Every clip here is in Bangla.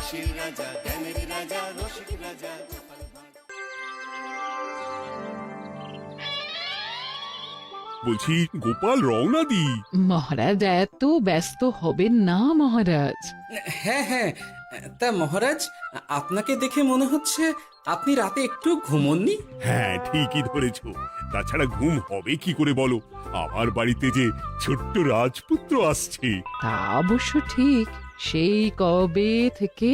হাসির রাজা, জ্ঞানের রাজা, রসিক রাজা। বলছি গোপাল রওনা দি। মহারাজ এত ব্যস্ত হবেন না মহারাজ। হ্যাঁ হ্যাঁ, তা মহারাজ, আপনাকে দেখে মনে হচ্ছে আপনি রাতে একটু ঘুমোননি। হ্যাঁ ঠিকই ধরেছ, তাছাড়া ঘুম হবে কি করে বলো, আমার বাড়িতে যে ছোট্ট রাজপুত্র আসছে। তা অবশ্য ঠিক, সেই কবে থেকে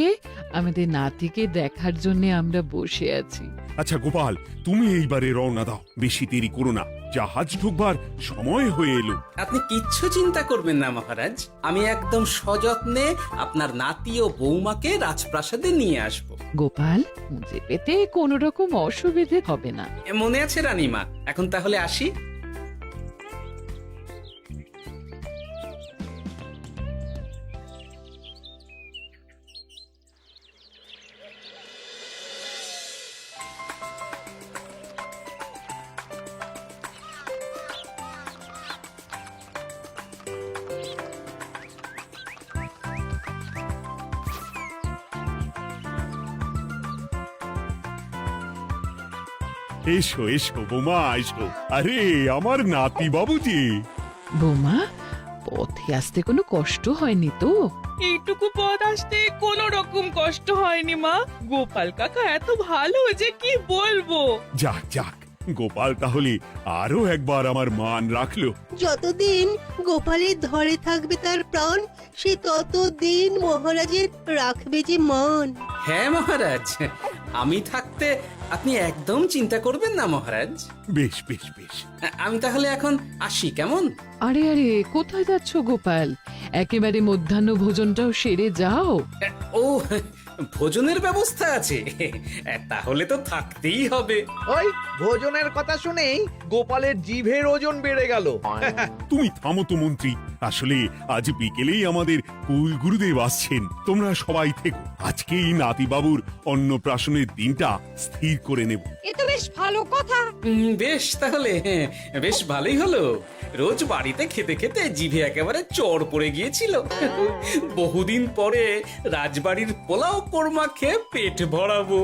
আমাদের নাতিকে দেখার জন্য আমরা বসে আছি। আচ্ছা গোপাল, তুমি এইবারে রওনা দাও, বেশি দেরি করো না, জাহাজ ঢুকবার সময় হয়ে এলো। আপনি কিচ্ছু চিন্তা করবেন না মহারাজ, আমি একদম সযত্নে আপনার নাতি ও বৌমাকে রাজপ্রাসাদে নিয়ে আসব। গোপাল, খুঁজে পেতে কোনো রকম অসুবিধে হবে না। মনে আছে রানীমা? এখন তাহলে আসি। এসো এসো বোমা এসো, আরে আমার নাতি বাবু যে। বৌমা, পথে আসতে কোনো কষ্ট হয়নি তো? এইটুকু পথ আসতে কোনো রকম কষ্ট হয়নি মা। গোপাল কাকা এত ভালো যে কি বলবো। যাক যাক, গোপাল তাহলে আরো একবার আমার মান রাখলো। যতদিন গোপালের ধরে থাকবে তার প্রাণ, সে ততদিন মহারাজের রাখবে যে মান। হ্যাঁ মহারাজ, আমি থাকতে আপনি একদম চিন্তা করবেন না মহারাজ। বেশ বেশ বেশ। আমি তাহলে এখন আসি, কেমন? আরে আরে, কোথায় যাচ্ছ গোপাল? একেবারে মধ্যাহ্ন ভোজনটাও সেরে যাও। ও, ভোজনের ব্যবস্থা আছে? তাহলে তো থাকতেই হবে। ওই ভোজনের কথা শুনেই গোপালের জিভের ওজন বেড়ে গেল। তুমি থামো তো মন্ত্রী, আসলে আজ বিকেলেই আমাদের কুল গুরুদেব আসছেন, তোমরা সবাই থেকো, আজকেই নাতি বাবুর অন্নপ্রাশনের দিনটা স্থির করে নেব। এ তো বেশ ভালো কথা। বেশ তাহলে, বেশ ভালোই হলো। রোজ বাড়িতে খেতে খেতে জিভে একেবারে চড় পড়ে গিয়েছিল। বহুদিন পরে রাজবাড়ির পোলাও কোরমা খেয়ে পেট ভরাবো।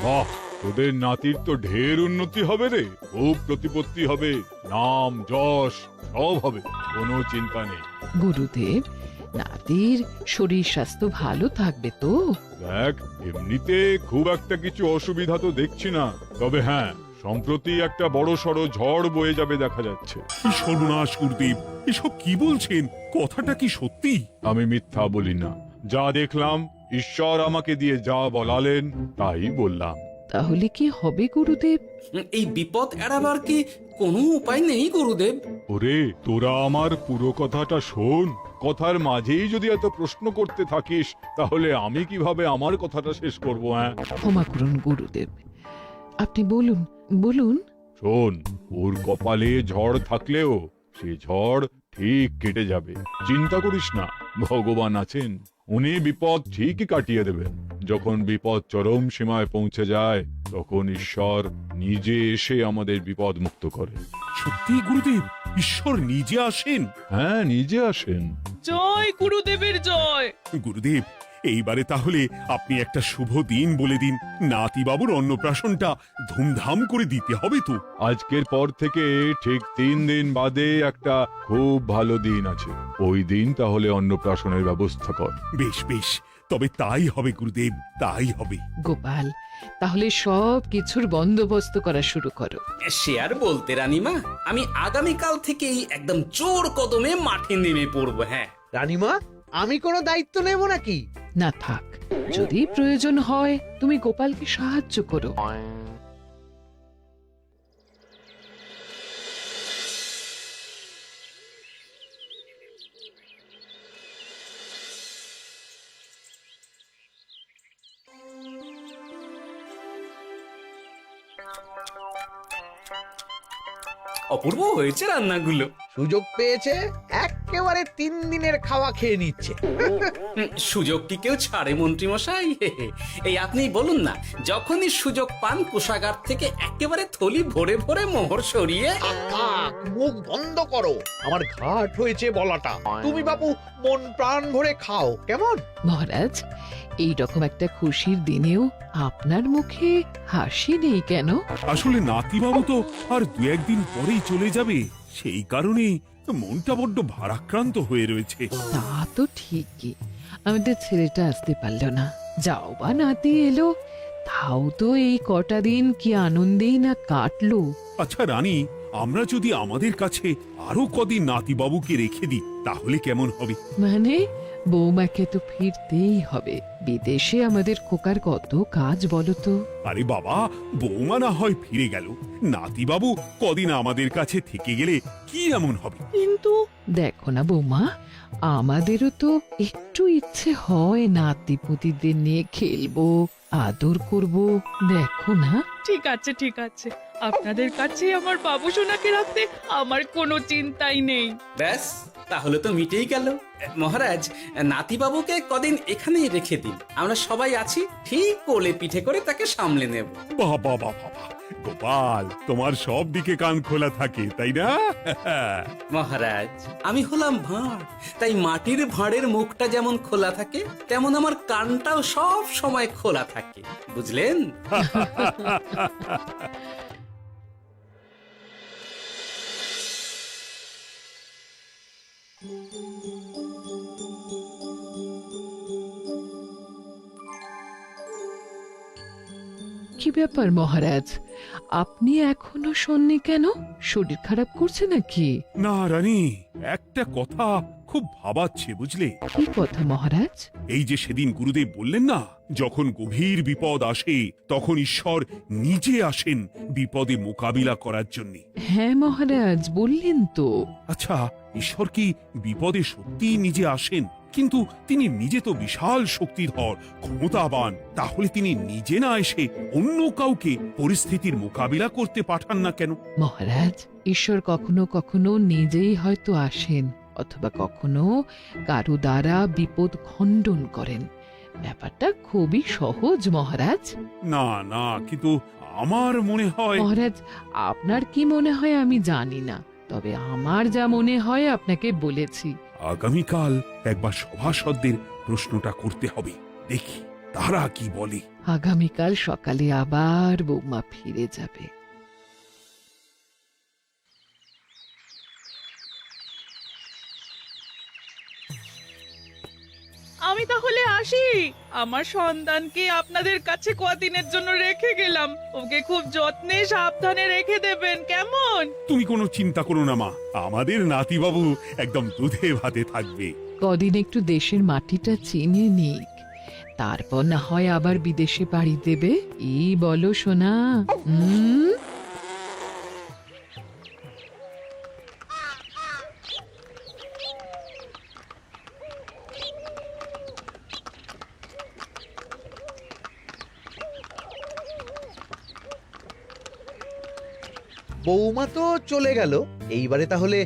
বাহ, তোদের নাতির তো ঢের উন্নতি হবে রে, খুব প্রতিপত্তি হবে, নাম যশ সব হবে, কোনো চিন্তা নেই। গুরুদেব, নাতির শরীর স্বাস্থ্য ভালো থাকবে তো? দেখ, এমনিতে খুব একটা কিছু অসুবিধা তো দেখছি না, তবে হ্যাঁ, সম্প্রতি একটা বড় সড়ো ঝড় বয়ে যাবে দেখা যাচ্ছে। কি সর্বনাশ গুরুদেব, এসব কি বলছেন, কথাটা কি সত্যি? আমি মিথ্যা বলি না, যা দেখলাম, ঈশ্বর আমাকে দিয়ে যা বলালেন তাই বললাম। তাহলে কি হবে গুরুদেব? এই বিপদ এড়াবার কি কোনো উপায় নেই গুরুদেব? ওরে, তোরা আমার পুরো কথাটা শোন, কথার মাঝেই যদি এত প্রশ্ন করতে থাকিস তাহলে আমি কিভাবে আমার কথাটা শেষ করব? হ্যাঁ, ক্ষমা করুন গুরুদেব, আপনি বলুন বলুন। শোন, ওর কপালে ঝড় থাকলেও সে ঝড় ঠিক কেটে যাবে, চিন্তা করিস না, ভগবান আছেন, উনি বিপদ ঠিকই কাটিয়ে দেবেন। যখন বিপদ চরম সীমায় পৌঁছে যায় তখন ঈশ্বর নিজে এসে আমাদের বিপদ মুক্ত করে। সত্যি গুরুদেব, ঈশ্বর নিজে আসেন? হ্যাঁ, নিজে আসেন। জয় গুরুদেবের জয়। গুরুদেব, এইবারে তাহলে আপনি একটা শুভ দিন বলে দিন, নাতি বাবুর অন্নপ্রাশনটা ধুমধাম করে দিতে হবে তো। আজকের পর থেকে ঠিক 3 দিন বাদে একটা খুব ভালো দিন আছে, ওই দিন তাহলে অন্নপ্রাশনের ব্যবস্থা কর। বেশ বেশ, তবে তাই হবে গুরুদেব, তাই হবে। গোপাল, তাহলে সব কিছুর বন্দোবস্ত করা শুরু করো। সে আর বলতে রানীমা, আমি আগামীকাল থেকেই একদম জোর কদমে মাঠে নেমে পড়বো। হ্যাঁ রানীমা, আমি কোনো দায়িত্ব নেব নাকি? না থাক, যদি প্রয়োজন হয় তুমি গোপালকে সাহায্য করো। অপূর্ব হয়েছে রান্নাগুলো। সুযোগ পেয়েছে একেবারে 3 দিনের খাওয়া খেয়ে নিচ্ছে। সুযোগ কি কেউ ছাড়ে মন্ত্রী মশাই? এই আপনি বলুন না, যখনই সুযোগ পান কোষাগার থেকে একেবারে থলি ভরে ভরে মোহর সরিয়ে। থাক, মুখ বন্ধ করো, আমার ঘাট হয়েছে বলাটা। তুমি বাবু মন প্রাণ ভরে খাও, কেমন? মহারাজ, এই রকম একটা খুশির দিনেও আপনার মুখে হাসি নেই কেন? আসলে নাতিবাবু তো আর 2-1 দিন পরেই চলে যাবে, সেই কারণেই মনটা বড্ড ভারাক্রান্ত হয়ে রয়েছে। তা তো ঠিকই, আমাদের ছেলেটা আসতে পারল না, যাও বা নাতি এলো, তাও তো এই কটা দিন কি আনন্দেই না কাটলো। আচ্ছা রানী, আমরা যদি আমাদের কাছে আরো কদিন নাতিবাবুকে রেখে দিই তাহলে কেমন হবে? মানে বৌমাকে তো ফিরতেই হবে, বিদেশে আমাদের খোকার কত কাজ বলো তো। আরে বাবা, বৌমা না হয় ফিরে গেল, নাতিবাবু কদিন আমাদের কাছে থেকে গেলে কি এমন হবে? কিন্তু দেখো না বৌমা, আমাদেরও তো একটু ইচ্ছে হয় নাতিপুতিদের নিয়ে খেলবো, আদর করব, দেখো না। ঠিক আছে ঠিক আছে, আপনাদের কাছে আমার বাবু সোনাকে রাখতে আমার কোনো চিন্তাই নেই। ব্যাস, তাহলে তো মিটেই গেল। মহারাজ, নাতিবাবুকে কদিন এখানেই রেখে দিন, আমরা সবাই আছি, ঠিক কোলে পিঠে করে তাকে সামলে নেব। বাবা বাবা বাবা, গোপাল তোমার সব দিকে কান খোলা থাকে তাই না? মহারাজ, আমি হলাম ভাঁড়, তাই মাটির ভাঁড়ের মুখটা যেমন খোলা থাকে তেমন আমার কানটাও সব সময় খোলা থাকে, বুঝলেন? কি ব্যাপার মহারাজ, আপনি এখনো শোননি কেন? শরীর খারাপ করছে নাকি? না রানী, একটা কথা খুব ভাবাচ্ছে বুঝলে। কি কথা মহারাজ? এই যে সেদিন গুরুদেব বললেন না, যখন গভীর বিপদ আসে তখন ঈশ্বর নিজে আসেন বিপদে মোকাবিলা করার জন্য। হ্যাঁ মহারাজ, বললেন তো। আচ্ছা, ঈশ্বর কি বিপদে সত্যিই নিজে আসেন? কিন্তু তিনি নিজে তো বিশাল শক্তিধর, ক্ষমতাবান, তাহলে তিনি নিজে না এসে অন্য কাউকে পরিস্থিতির মোকাবিলা করতে পাঠান না কেন? মহারাজ, ঈশ্বর কখনো কখনো নিজেই হয়তো আসেন, অথবা কখনো কারো দ্বারা বিপদ খণ্ডন করেন। ব্যাপারটা খুবই সহজ মহারাজ। না না, কিন্তু আমার মনে হয়। মহারাজ, আপনার কি মনে হয় আমি জানি না, তবে আমার যা মনে হয় আপনাকে বলেছি। আগামীকাল একবার সভাসদদের প্রশ্নটা করতে হবে, দেখি তারা কি বলে। আগামীকাল সকালে আবার বৌমা ফিরে যাবে। আমি তাহলে আসি, আমার সন্তানকে আপনাদের কাছে কদিনের জন্য রেখে গেলাম, ওকে খুব যত্নে সাবধানে রেখে দেবেন, কেমন? তুমি কোনো চিন্তা করো না মা, আমাদের নাতিবাবু একদম দুধে ভাতে থাকবে। কদিন একটু দেশের মাটিটা চিনে নিক, তারপর না হয় আবার বিদেশে পাড়ি দেবে। এই বলো সোনা। বৌমা তো চলে গেল, এইবারে তাহলে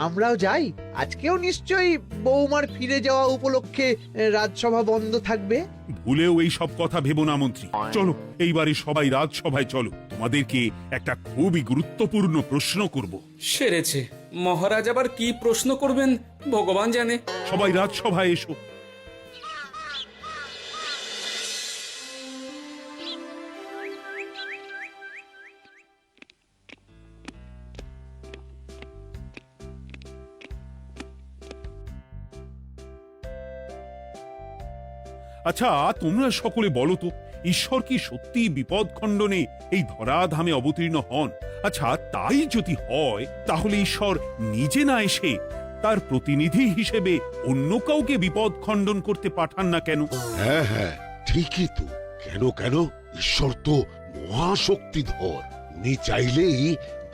আমরাও যাই। আজকেও নিশ্চয়ই বৌমার ফিরে যাওয়া উপলক্ষে রাজসভা বন্ধ থাকবে। ভুলেও এই সব কথা ভেবো না মন্ত্রী, চলো এইবারে সবাই রাজসভায় চলো, তোমাদেরকে একটা খুবই গুরুত্বপূর্ণ প্রশ্ন করব। সেরেছে, মহারাজ আবার কি প্রশ্ন করবেন ভগবান জানে। সবাই রাজসভায় এসো। আচ্ছা, তোমরা সকলে বলো তো, ঈশ্বর কি সত্যি বিপদ খণ্ডনে এই ধরাধামে অবতীর্ণ হন? আচ্ছা, তাই যদি হয় তাহলে ঈশ্বর নিজে না এসে তার প্রতিনিধি হিসেবে অন্য কাউকে বিপদ খণ্ডন করতে পাঠান না কেন? হ্যাঁ হ্যাঁ, ঠিকই তো। কেন কেন, ঈশ্বর তো মহাশক্তিধর, উনি চাইলেই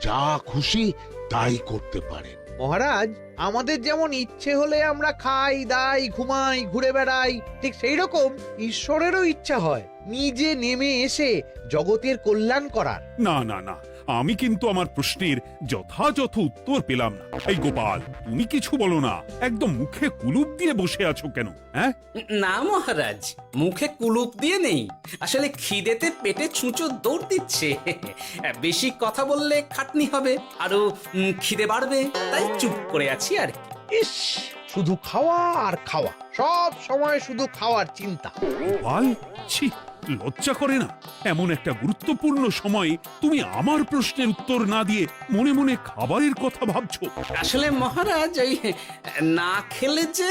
যা খুশি তাই করতে পারেন। মহারাজ, আমাদের যেমন ইচ্ছে হলে আমরা খাই দাই ঘুমাই ঘুরে বেড়াই, ঠিক সেই রকম ঈশ্বরেরও ইচ্ছা হয় নিজে নেমে এসে জগতের কল্যাণ করার। না না না, আমি কিন্তু আমার প্রশ্নের যথাযথ উত্তর পেলাম না। এই গোপাল, তুমি কিছু বলো না, একদম মুখে কুলুপ দিয়ে বসে আছো কেন? হ্যাঁ, না মহারাজ, মুখে কুলুপ দিয়ে নেই, আসলে খিদেতে পেটে ছুঁচো দৌড় দিচ্ছে। বেশি কথা বললে খাটনি হবে, আরো খিদে বাড়বে, তাই চুপ করে আছি আর কি। ইস, শুধু খাওয়া আর খাওয়া, সব সময় শুধু খাওয়ার চিন্তা। গোপাল, ছি, লজ্জা করে না? এমন একটা গুরুত্বপূর্ণ সময়ে তুমি আমার প্রশ্নের উত্তর না দিয়ে মনে মনে খাবারের কথা ভাবছো। আসলে মহারাজ, ওই না খেলে যে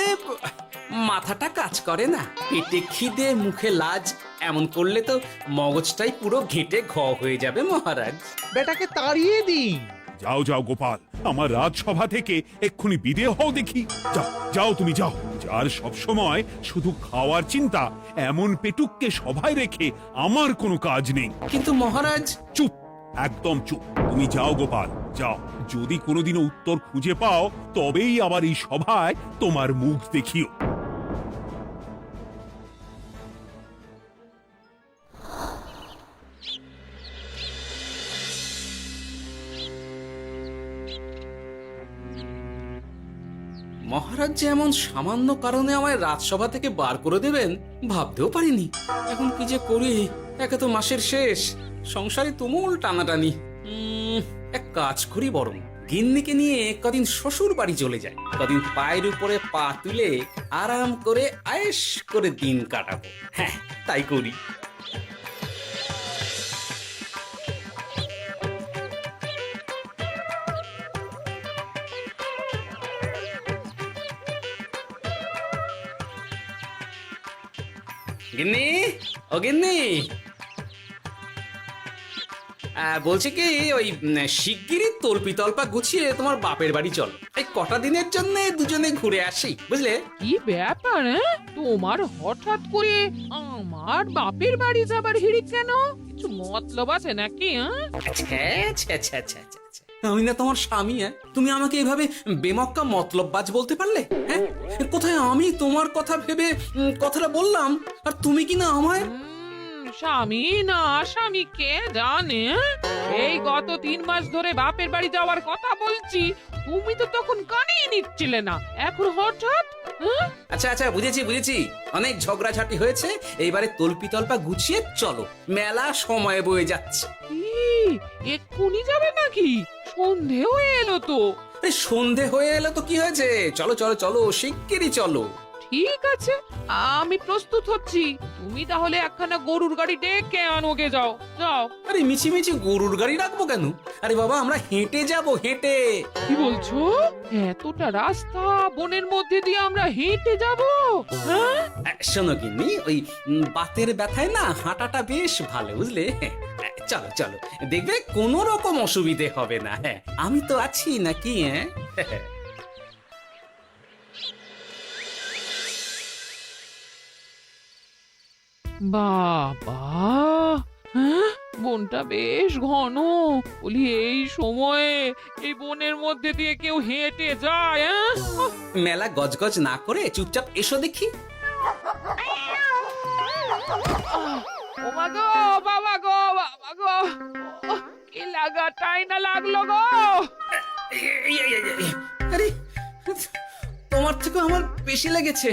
মাথাটা কাজ করে না, পেটে খিদে মুখে লাজ, এমন করলে তো মগজটাই পুরো ঘেঁটে ঘ হয়ে যাবে মহারাজ। বেটাকে তাড়িয়ে দিন। যাও যাও গোপাল, আমার রাজসভা থেকে এক্ষুনি বিদে হও দেখি। যাও যাও, তুমি যাও। যার সব সময় শুধু খাওয়ার চিন্তা, এমন পেটুককে সভায় রেখে আমার কোনো কাজ নেই। কিন্তু মহারাজ, চুপ, একদম চুপ। তুমি যাও গোপাল, যাও। যদি কোনোদিনও উত্তর খুঁজে পাও, তবেই আবার এই সভায় তোমার মুখ দেখিও। মহারাজ যে এমন সামান্য কারণে আমায় রাজসভা থেকে বার করে দেবেন ভাবতেও পারিনি। এখন কি যে করি, একে তো মাসের শেষ, সংসারে তুমুল টানাটানি। এক কাজ করি বরং, গিন্নিকে নিয়ে কদিন শ্বশুর বাড়ি চলে যায়, কদিন পায়ের উপরে পা তুলে আরাম করে আয়েশ করে দিন কাটাবো। হ্যাঁ, তাই করি। গিন্নি, ও গিন্নি, বলছি কি, ওই শিগগিরই তল্পি তল্পা গুছিয়ে তোমার বাপের বাড়ি চলো। এই কটা দিনের জন্য দুজনে ঘুরে আসি, বুঝলে? কি ব্যাপার? তোমার হঠাৎ করে আমার বাপের বাড়ি যাবার হিড়িক কেন? কিছু মতলব আছে নাকি? আমি না তোমার স্বামী? তুমি আমাকে এইভাবে বেমক্কা মতলববাজ বলতে পারলে? হ্যাঁ, কোথায় আমি তোমার কথা ভেবে কথাটা বললাম, আর তুমি কি না আমায় স্বামী না স্বামী কে জানে? এই গত 3 মাস ধরে বাপের বাড়ি যাওয়ার কথা বলছি, তুমি তো তখন কানেই নিচ্ছিলে না, এখন হঠাৎ? আচ্ছা আচ্ছা, বুঝেছি, অনেক ঝগড়াঝাটি হয়েছে, এইবারে তল্পি তল্পা গুছিয়ে চলো, মেলা সময় বয়ে যাচ্ছে। এক্ষুনি যাবে নাকি? সন্ধে হয়ে এলো তো। সন্ধে হয়ে এলো তো কি হয়েছে, চলো চলো চলো, শিগগিরই চলো। ঠিক আছে, আমি প্রস্তুত হচ্ছি। তুমি তাহলে একখানা গরুর গাড়ি ডেকে আনোগে, যাও যাও। আরে মিছিমিছি গরুর গাড়ি রাখবো কেন? আরে বাবা, আমরা হেঁটে যাব, হেঁটে। কি বলছো? এতটা রাস্তা বনের মধ্যে দিয়ে আমরা হেঁটে যাব? হ্যাঁ, শোনো গিন্নি, ওই বাতের ব্যথায় না হাঁটাটা বেশ ভালো, বুঝলে? চলো চলো, দেখবে কোনো রকম অসুবিধে হবে না। হ্যাঁ, আমি তো আছি নাকি? হ্যাঁ, বাবা, হ্যাঁ, বনটা বেশ ঘন। বলি, এই সময়ে এই বনের মধ্যে দিয়ে কেউ হেঁটে যায়? মেলা গজগজ না করে চুপচাপ এসো দেখি। ও মা গো, বাবা গো, বাবা গো, কি লাগাটাই না লাগলো গো। আরে, তোমার থেকে আমার বেশি লেগেছে,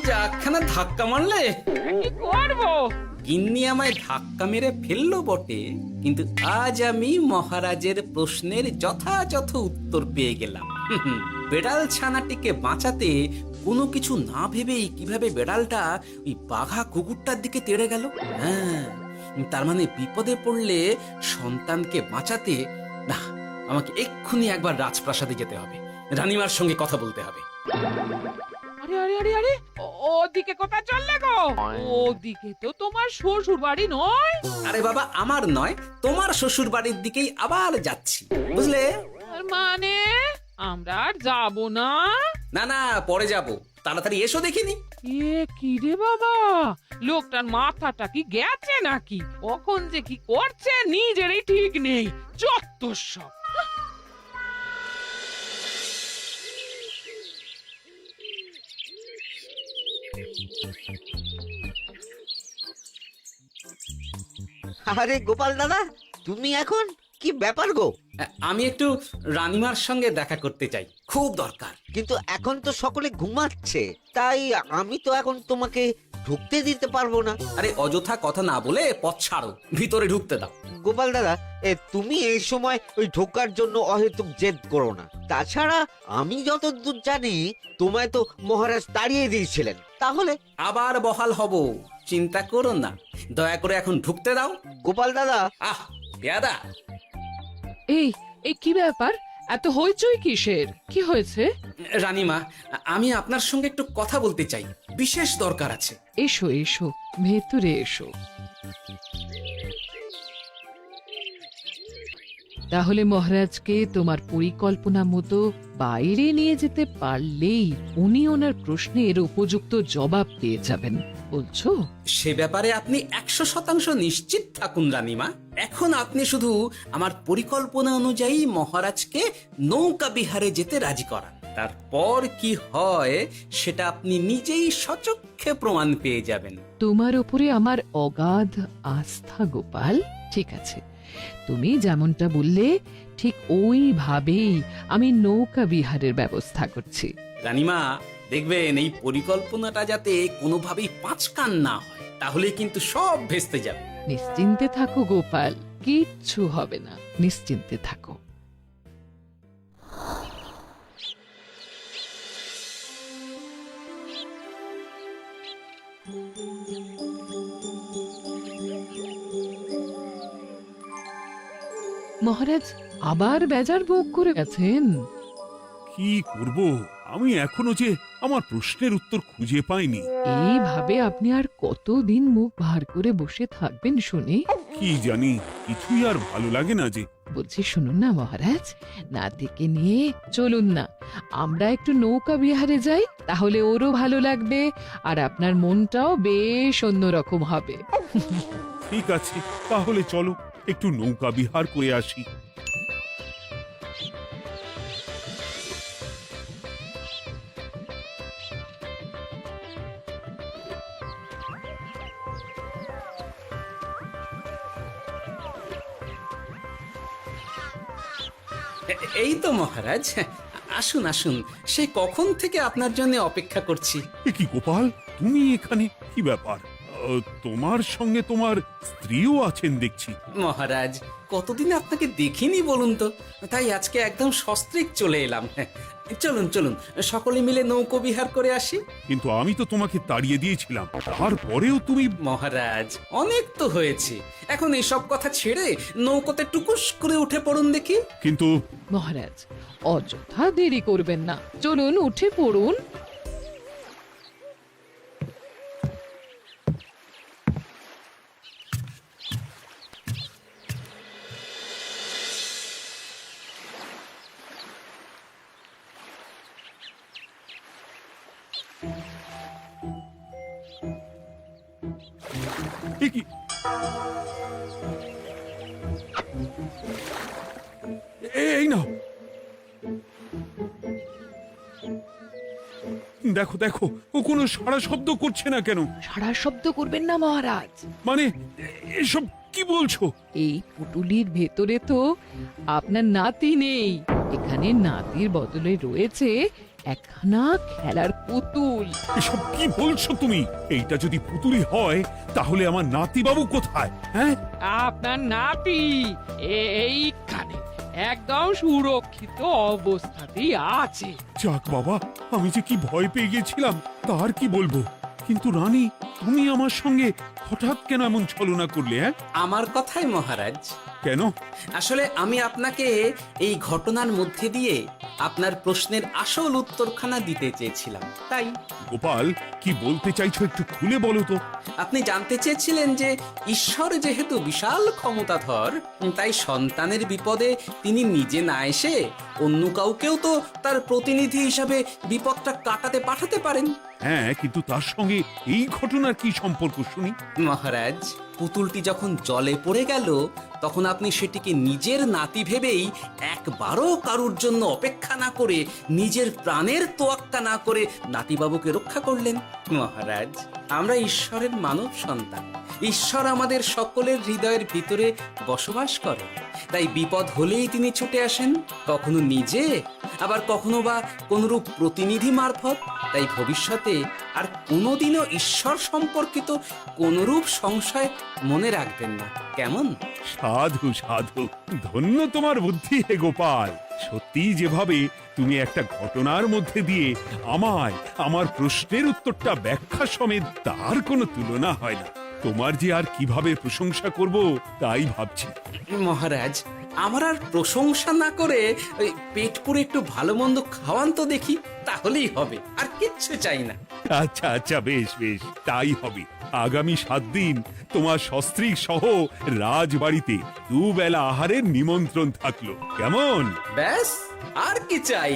যাখানা ধাক্কা মারলে। কি করবো? গিন্নি আমায় ধাক্কা মেরে ফেললো বটে, কিন্তু আজ আমি মহারাজের প্রশ্নের যথাযথ উত্তর পেয়ে গেলাম। বেড়াল ছানাটিকে বাঁচাতে কোনো কিছু না ভেবেই কিভাবে বেড়ালটা ওই বাঘা কুকুরটার দিকে তেড়ে গেল। হ্যাঁ, তার মানে বিপদে পড়লে সন্তানকে বাঁচাতে না, আমাকে এক্ষুনি একবার রাজপ্রাসাদে যেতে হবে, রানীমার সঙ্গে কথা বলতে হবে। আরে আরে আরে আরে, ওদিকে কোথায় চললে গো? ওদিকে তো তোমার শ্বশুর বাড়ি নয়। আরে বাবা, আমার নয়, তোমার শ্বশুর বাড়ির দিকেই আবার যাচ্ছি, বুঝলে? মানে আমরা আর যাবো না? না না, পরে যাব, তাড়াতাড়ি এসো দেখিনি। এ কি রে বাবা, লোকটার মাথাটা কি গেছে নাকি? কখন যে কি করছে নিজেরই ঠিক নেই, যত সব। আরে গোপাল দাদা, তুমি এখন কি ব্যাপার গো? আমি একটু রানীমার সঙ্গে দেখা করতে চাই, খুব দরকার। কিন্তু এখন তো সকলে ঘুমাচ্ছে, তাই আমি তো এখন তোমাকে ঢুকতে দিতে পারবো না। আরে অযথা কথা না বলে পথ ছাড়ো, ভিতরে ঢুকতে দাও। গোপাল দাদা, তুমি এই সময় ওই ঢোকার জন্য অহেতুক জেদ করো না। তাছাড়া আমি যতদূর জানি তোমায় তো মহারাজ তাড়িয়ে দিয়েছিলেন, তাহলে আবার বহাল হব, চিন্তা করো না। দয়া করে এখন ঢুকতে দাও। গোপাল দাদা। আহ পেয়াদা, এই এই কি ব্যাপার? এত হইচই কিসের? কি হয়েছে? রানীমা, আমি আপনার সঙ্গে একটু কথা বলতে চাই, বিশেষ দরকার আছে। এসো এসো, ভেতরে এসো। তাহলে মহারাজকে তোমার পরিকল্পনা মতো বাইরে নিয়ে যেতে পারলেই উনি ওনার প্রশ্নের উপযুক্ত জবাব পেয়ে যাবেন, বলছো? সে ব্যাপারে আপনি 100% নিশ্চিত থাকুন রানীমা। এখন আপনি শুধু আমার পরিকল্পনা অনুযায়ী মহারাজকে নৌকা বিহারে যেতে রাজি করান। তারপর কি হয় সেটা আপনি নিজেই সচক্ষে প্রমাণ পেয়ে যাবেন। তোমার উপরে আমার অগাধ আস্থা গোপাল। ঠিক আছে, তুমি যেমনটা বললে ঠিক ওইভাবেই আমি নৌকা বিহারের ব্যবস্থা করছি। রানীমা, দেখবেন এই পরিকল্পনাটা যাতে কোনোভাবেই পাঁচকান না হয়, তাহলে কিন্তু সব ভেস্তে যাবে। নিশ্চিন্তে থাকো গোপাল, কিচ্ছু হবে না, নিশ্চিন্তে থাকো। মহারাজ আবার বেজার ভোগ করে গেছেন। কি করব, আমি এখনো যে আমার প্রশ্নের উত্তর খুঁজে পাইনি। এইভাবে আপনি আর কতদিন মুখ ভার করে বসে থাকবেন শুনি? কি জানি, কিছুই আর ভালো লাগে না যে। বলছি শুনুন না মহারাজ, নাতিকে নিয়ে চলুন না, আমরা একটু নৌকা বিহারে যাই, তাহলে ওরও ভালো লাগবে আর আপনার মনটাও বেশ অন্যরকম হবে। ঠিক আছে, তাহলে চলো একটু নৌকা বিহার করে আসি। এই তো মহারাজ, আসুন আসুন, সেই কখন থেকে আপনার জন্য অপেক্ষা করছি। এ কি গোপাল, তুমি এখানে? কি ব্যাপার? তোমার সঙ্গে তোমার স্ত্রীও আছেন দেখছি। মহারাজ, কতদিন আপনাকে দেখিনি বলুন তো, তাই আজকে একদম সস্ত্রীক চলে এলাম। চলুন চলুন, সকলে মিলে নৌকো বিহার করে আসি। কিন্তু আমি তো তোমাকে তাড়িয়ে দিয়েছিলাম, তারপরেও তুমি। মহারাজ, অনেক তো হয়েছে, এখন এসব কথা ছেড়ে নৌকোতে টুকুস করে উঠে পড়ুন দেখি। কিন্তু মহারাজ অযথা দেরি করবেন না, চলুন উঠে পড়ুন। এ কি? এই নাও, দেখো দেখো, ও কোনো সাড়া শব্দ করছে না কেন? সারা শব্দ করবেন না মহারাজ। মানে এসব কি বলছো? এই পুটুলির ভেতরে তো আপনার নাতি নেই, এখানে নাতির বদলে রয়েছে একখানা খেলার পুতুল। এসব কি বলছো তুমি? এইটা যদি পুতুলি হয় তাহলে আমার নাতি বাবু কোথায়? হ্যাঁ, আপনার নাতি এইখানে একদম সুরক্ষিত অবস্থাতেই আছে। যাক বাবা, আমি যে কি ভয় পেয়ে গেছিলাম তার কি বলবো। কিন্তু রানী, তুমি আমার সঙ্গে হঠাৎ কেন এমন ছলনা করলে? হ্যাঁ, আমার কথাই মহারাজ। কেন? আসলে আমি আপনাকে এই ঘটনার মধ্যে দিয়ে আপনার প্রশ্নের আসল উত্তরখানা দিতে চেয়েছিলাম, তাই। গোপাল, কি বলতে চাইছো একটু খুলে বলো তো। আপনি জানতে চেয়েছিলেন যে ঈশ্বর যেহেতু বিশাল ক্ষমতাধর, তাই সন্তানের বিপদে তিনি নিজে না এসে অন্য কাউকেও তো তার প্রতিনিধি হিসাবে বিপদটা কাটাতে পাঠাতে পারেন। হ্যাঁ, কিন্তু তার সঙ্গে এই ঘটনার কি সম্পর্ক শুনি? মহারাজ, পুতুলটি যখন জলে পড়ে গেল তখন আপনি সেটিকে নিজের নাতি ভেবেই একবারও কারুর জন্য অপেক্ষা না করে নিজের প্রাণের তোয়াক্কা না করে নাতিবাবুকে রক্ষা করলেন। মহারাজ, আমরা ঈশ্বরের মানব সন্তান। ঈশ্বর আমাদের সকলের হৃদয়ের ভিতরে বসবাস করে, তাই বিপদ হলেই তিনি ছুটে আসেন, কখনো নিজে, আবার কখনো বা কোনরূপ প্রতিনিধি মারফত। তাই ভবিষ্যতে আর কোনোদিনও ঈশ্বর সম্পর্কিত কোনরূপ সংশয় মনে রাখবেন না, কেমন? সাধু সাধু, ধন্য তোমার বুদ্ধি হে গোপাল। সত্যি যেভাবে তুমি একটা ঘটনার মধ্যে দিয়ে আমায় আমার প্রশ্নের উত্তরটা ব্যাখ্যা সমেত, তার কোনো তুলনা হয় না। তোমার যে আর কিভাবে প্রশংসা করব তাই ভাবছি। মহারাজ, আমার আর প্রশংসা না করে ওই পেট পুরে একটু ভালো মন্দ খাওয়ান তো দেখি, তাহলেই হবে, আর কিচ্ছু চাই না। আচ্ছা আচ্ছা, বেশ বেশ, তাই হবে। আগামী 7 দিন তোমার সস্ত্রীক সহ রাজবাড়িতে দুবেলা আহারের নিমন্ত্রণ থাকলো, কেমন? ব্যাস, আর কি চাই?